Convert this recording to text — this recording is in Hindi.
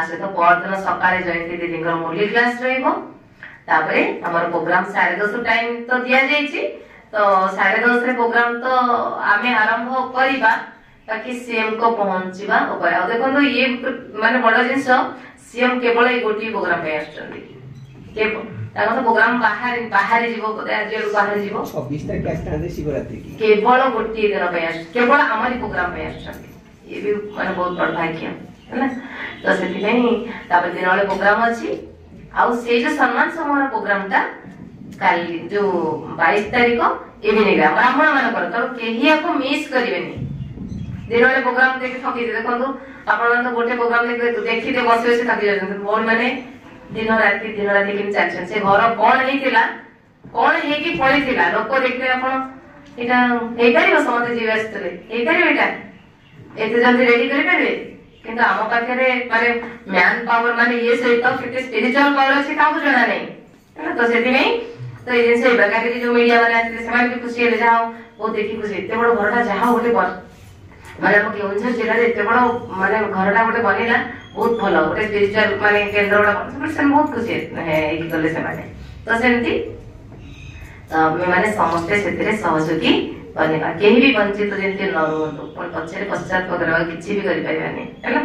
सहित परदिन सकाळे जयंती दीदी मुरली क्लास रहिबो तापरे हमर प्रोग्राम 10:30 टाइम तो दिया जायछि तो 10:30 रे प्रोग्राम तो आमे आरंभ करिबा ताकि सीएम को पहुंचीबा ऊपर आ देखो ये माने बड़ जिंस सीएम केवल ए गोटी प्रोग्राम पे आछथि केवल ताको तो प्रोग्राम बाहर बाहर जीवो जेडू बाहर जीवो 26 तारिख आस्ते शिवरात्रि की केवल गोटी दिन पे आछ केवल हमारी प्रोग्राम पे आछथि ये भी माने बहुत बड़ भाग्य है ना तो सेति नहीं तापर दिन वाले प्रोग्राम अछि आउ से जो सम्मान समारोह प्रोग्राम ता काल जो 22 तारिख इवनिंग ब्राह्मण मान कर तो केही आपको मिस करिवेनी दिन वाले प्रोग्राम देखि थकी देखंतु आपण तो गोटे प्रोग्राम देखि दे बसे बसे थकी जाय मोर माने दिन राति किन चाचन से घर कोन हेतिला कोन हे कि पळितिला लोक देखले आपण एटा हे करियो समते जीव आस्तले हे करियो एटा एते जल्दी रेडी करि परबे किंतु आम पाखे माने मैन पावर माने ये सहित केते स्पिरिचुअल पावर अछि काहू जणा नै तो सेति नै तो ये से प्रकार के जो मीडिया वाला आते समान भी खुशी ले जाओ वो देखि खुशी एते बड़ घरटा जाहा होले माने हम केउंझर जिल्ला रे एते बड़ माने घरटा गोटे बनिला बहुत भलो गोटे स्पिरिचुअल माने केंद्र गोटे से बहुत खुशी है एक गले से माने तो सेमती तो मैं माने समस्त सेतिरे सहयोगी बनेगा केही भी वंचित जेंति न रहंतु पण पछरे पश्चात पगरा किछि भी करि पाइबानी हैला